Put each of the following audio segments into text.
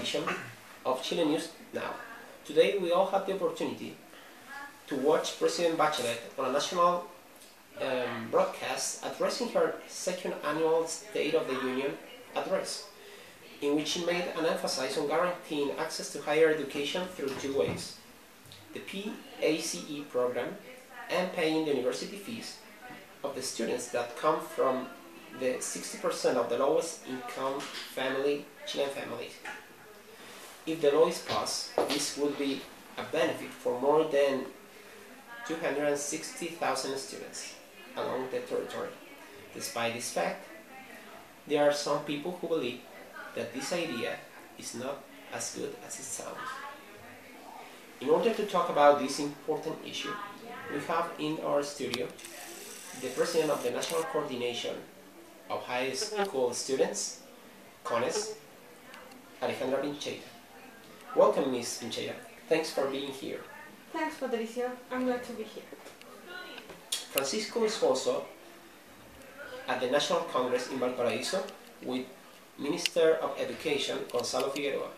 edition of Chile News Now. Today we all had the opportunity to watch President Bachelet on a national broadcast addressing her second annual State of the Union address, in which she made an emphasis on guaranteeing access to higher education through two ways: the PACE program and paying the university fees of the students that come from the 60% of the lowest income Chilean families. If the law is passed, this would be a benefit for more than 260,000 students along the territory. Despite this fact, there are some people who believe that this idea is not as good as it sounds. In order to talk about this important issue, we have in our studio the President of the National Coordination of High School Students, CONES, Alejandra Pincheira. Welcome, Ms. Pincheira. Thanks for being here. Thanks, Patricio. I'm glad to be here. Francisco is also at the National Congress in Valparaíso with Minister of Education, Gonzalo Figueroa,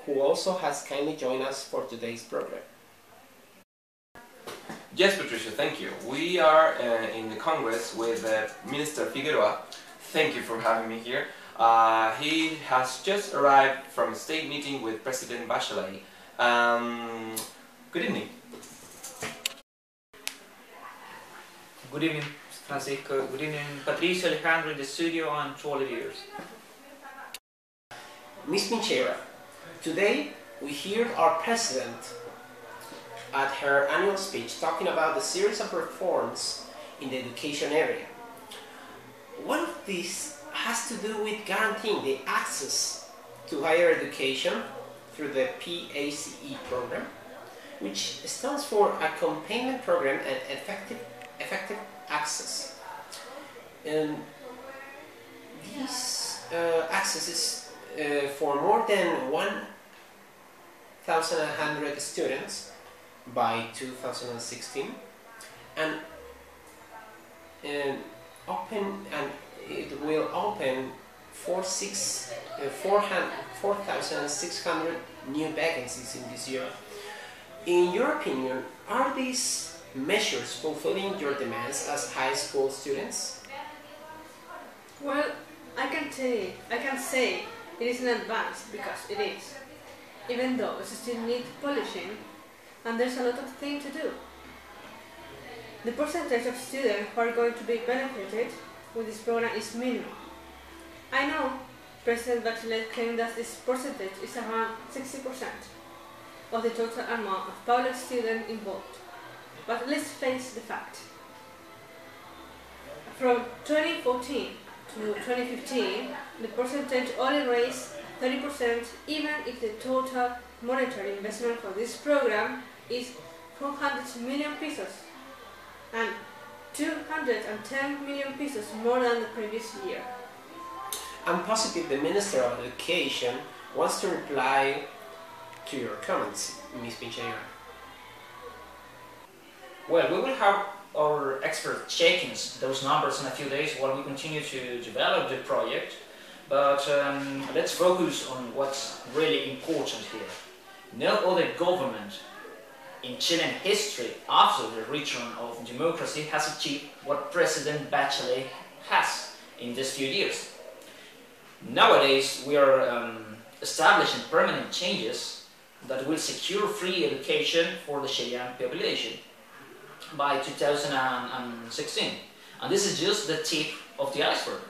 who also has kindly joined us for today's program. Yes, Patricia, thank you. We are in the Congress with Minister Figueroa. Thank you for having me here. He has just arrived from a state meeting with President Bachelet. Good evening. Good evening, Francisco. Good evening, Patricio, Alejandro in the studio, and to all of you. Ms. Pincheira, today we hear our President at her annual speech talking about the series of reforms in the education area. One of these has to do with guaranteeing the access to higher education through the PACE program, which stands for Accompaniment Program and Effective Access. And these accesses for more than 1,100 students by 2016, and it will open 4,600 new vacancies in this year. In your opinion, are these measures fulfilling your demands as high school students? Well, I can say it is in advance, because it is. Even though it still needs polishing, and there's a lot of things to do. The percentage of students who are going to be benefited with this program is minimal. I know President Bachelet claimed that this percentage is around 60% of the total amount of public students involved. But let's face the fact. From 2014 to 2015, the percentage only raised 30%, even if the total monetary investment for this program is 400 million pesos and 210 million pesos more than the previous year. I'm positive the Minister of Education wants to reply to your comments, Ms. Pincheira. Well, we will have our expert checking those numbers in a few days while we continue to develop the project. But let's focus on what's really important here. No other government in Chilean history after the return of democracy has achieved what President Bachelet has in these few years. Nowadays, we are establishing permanent changes that will secure free education for the Chilean population by 2016. And this is just the tip of the iceberg.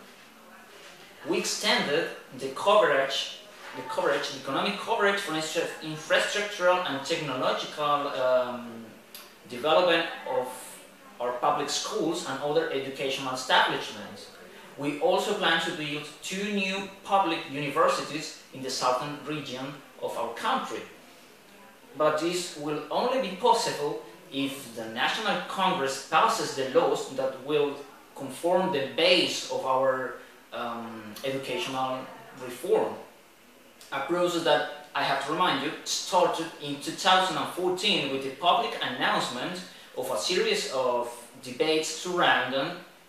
We extended the economic coverage for infrastructural and technological development of our public schools and other educational establishments. We also plan to build 2 new public universities in the southern region of our country. But this will only be possible if the National Congress passes the laws that will conform the base of our educational reform. A process that, I have to remind you, started in 2014 with the public announcement of a series of debates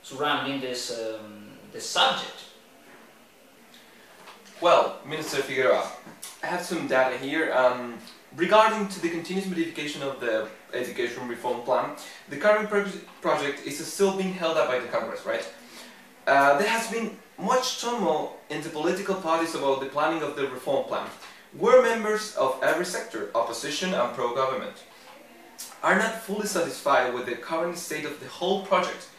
surrounding this subject. Well, Minister Figueroa, I have some data here. Regarding to the continuous modification of the education reform plan, the current project is still being held up by the Congress, right? There has been much turmoil in the political parties about the planning of the reform plan, where members of every sector, opposition and pro-government, are not fully satisfied with the current state of the whole project.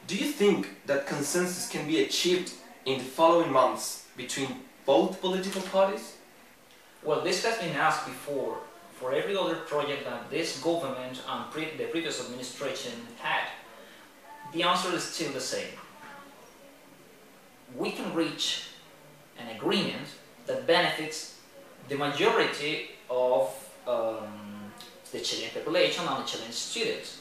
Do you think that consensus can be achieved in the following months between both political parties? Well, this has been asked before for every other project that this government and the previous administration had. The answer is still the same. We can reach an agreement that benefits the majority of the Chilean population and the Chilean students.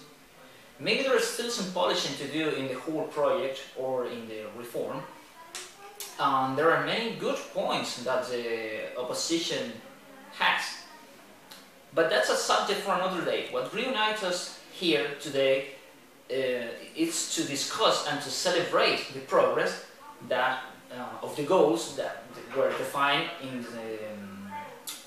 Maybe there is still some polishing to do in the whole project or in the reform. There are many good points that the opposition has. But that's a subject for another day. What reunites us here today is to discuss and to celebrate the progress that, of the goals that were defined in the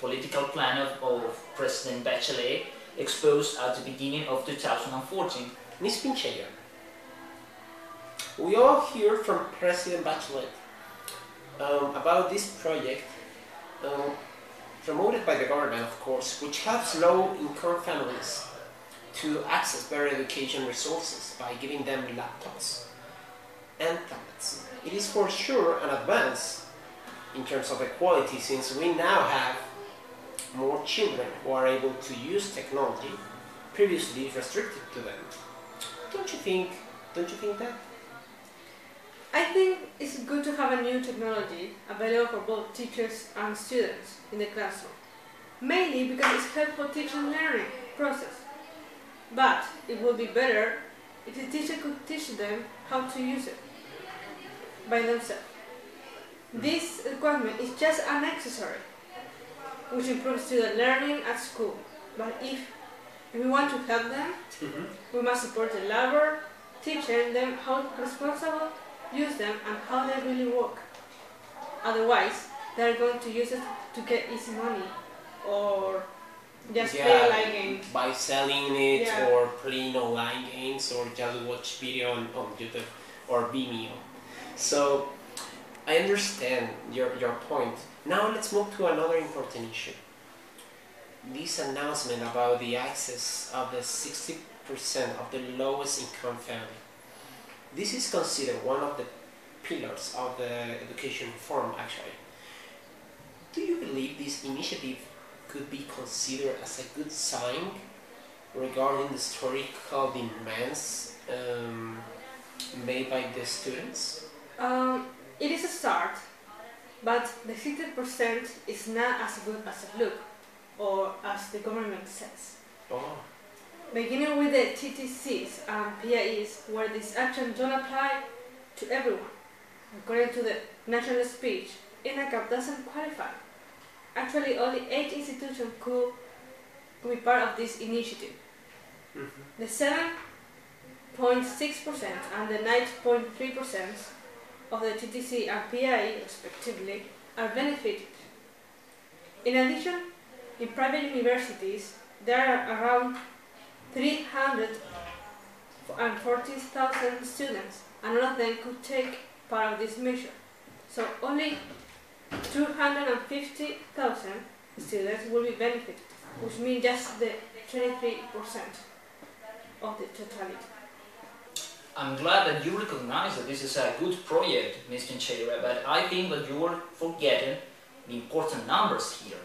political plan of President Bachelet, exposed at the beginning of 2014. Ms. Pincheira, we all hear from President Bachelet about this project promoted by the government, of course, which helps low-income families to access better education resources by giving them laptops and tablets. It is for sure an advance in terms of equality, since we now have more children who are able to use technology previously restricted to them. Don't you think that? I think it's good to have a new technology available for both teachers and students in the classroom, mainly because it's helpful teaching and learning process. But it would be better if the teacher could teach them how to use it by themselves. This requirement is just unnecessary, which improves student learning at school. But if we want to help them, we must support the labor, teaching them how responsible use them and how they really work. Otherwise, they're going to use it to get easy money or just play online games. By selling it, Yeah. or playing online games, or just watch video on YouTube or Vimeo. So I understand your point. Now let's move to another important issue. This announcement about the access of the 60% of the lowest income family. This is considered one of the pillars of the education reform, actually. Do you believe this initiative could be considered as a good sign regarding the historical demands made by the students? It is a start, but the 60% is not as good as it looks, or as the government says. Oh. Beginning with the TTCs and PIEs, where this action don't apply to everyone. According to the national speech, INACAP doesn't qualify. Actually, only 8 institutions could be part of this initiative. The 7.6% and the 9.3% of the TTC and PIE, respectively, are benefited. In addition, in private universities, there are around 340,000 students, and none of them could take part of this measure. So only 250,000 students will be benefited, which means just the 23% of the totality. I'm glad that you recognize that this is a good project, Ms. Pincheira, but I think that you are forgetting the important numbers here.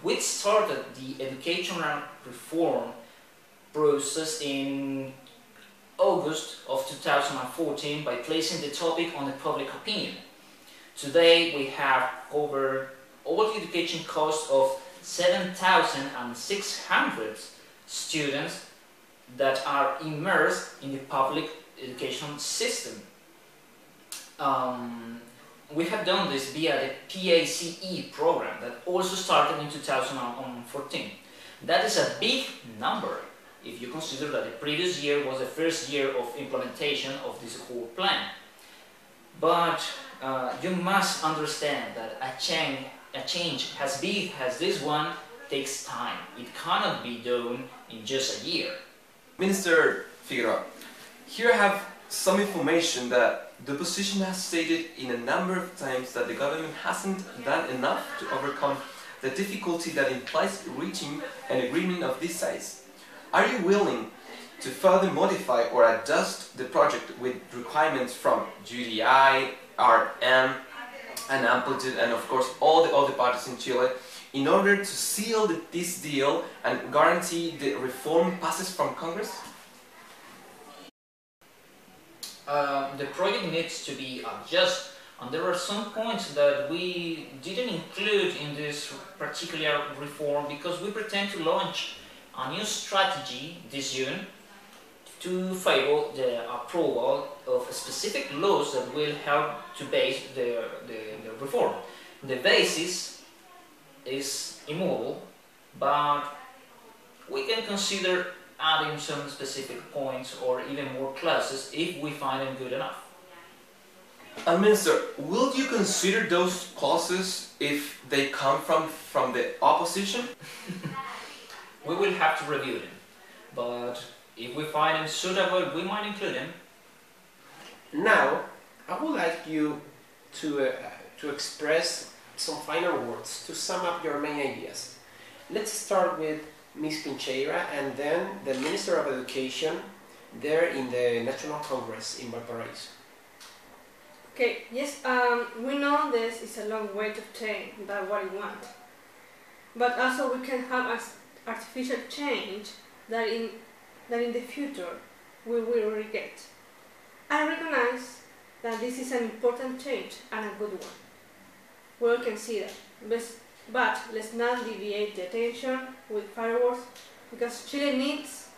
We started the educational reform process in August of 2014 by placing the topic on the public opinion. Today we have covered all the education costs of 7,600 students that are immersed in the public education system. We have done this via the PACE program that also started in 2014. That is a big number if you consider that the previous year was the first year of implementation of this whole plan. But You must understand that a change as big as this one takes time. It cannot be done in just a year. Minister Figueroa, here I have some information that the opposition has stated in a number of times that the government hasn't done enough to overcome the difficulty that implies reaching an agreement of this size. Are you willing to further modify or adjust the project with requirements from GDI, RM, and Amplitude, and of course all the other parties in Chile, in order to seal this deal and guarantee the reform passes from Congress? The project needs to be adjusted, and there are some points that we didn't include in this particular reform because we pretend to launch a new strategy this June to favor the approval of specific laws that will help to base the reform. The basis is immovable, but we can consider adding some specific points or even more clauses if we find them good enough. And Minister, will you consider those clauses if they come from the opposition? We will have to review them, but if we find them suitable, we might include them. Now, I would like you to express some final words to sum up your main ideas. Let's start with Ms. Pincheira and then the Minister of Education there in the National Congress in Valparaiso. Okay, yes, we know this is a long way to obtain that what we want, but also we can have an artificial change that in the future we will regret. I recognize that this is an important change and a good one. We all can see that, but let's not deviate the attention with fireworks because Chile needs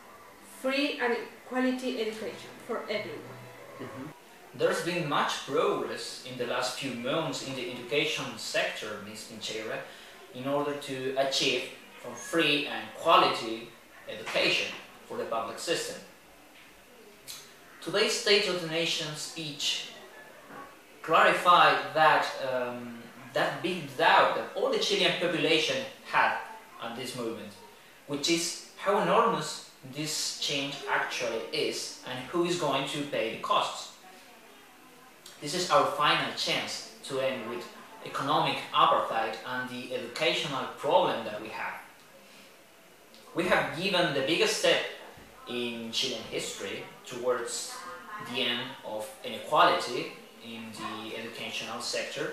free and quality education for everyone. Mm-hmm. There's been much progress in the last few months in the education sector, Ms. Pincheira, in order to achieve free and quality education for the public system. Today's State of the Nation speech clarified that that big doubt that all the Chilean population had at this moment, which is how enormous this change actually is and who is going to pay the costs. This is our final chance to end with economic apartheid and the educational problem that we have. We have given the biggest step in Chilean history towards the end of inequality in the educational sector,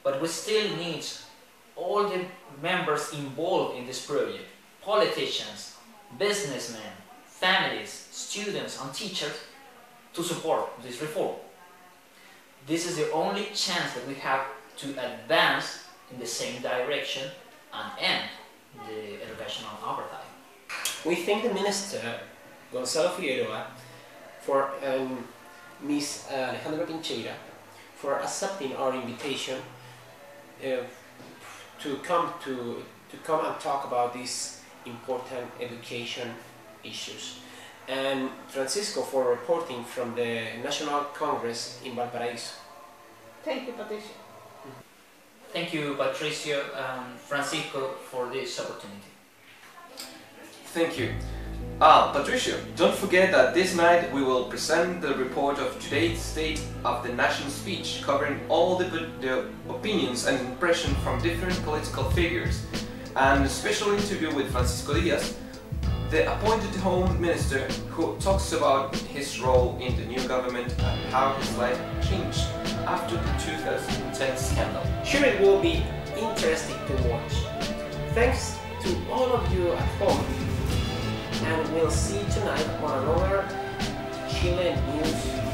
but we still need all the members involved in this project, politicians, businessmen, families, students and teachers, to support this reform. This is the only chance that we have to advance in the same direction and end the educational apartheid. We thank the Minister, Gonzalo Figueroa, for Ms. Alejandra Pincheira, for accepting our invitation to come and talk about these important education issues, and Francisco for reporting from the National Congress in Valparaiso. Thank you, Patricia. Thank you, Patricio and Francisco, for this opportunity. Thank you. Patricio, don't forget that this night we will present the report of today's State of the Nation speech, covering all the opinions and impressions from different political figures, and a special interview with Francisco Diaz, the appointed Home Minister, who talks about his role in the new government and how his life changed after the 2010 scandal. Sure, it will be interesting to watch. Thanks to all of you at home, and we'll see you tonight on another Chile News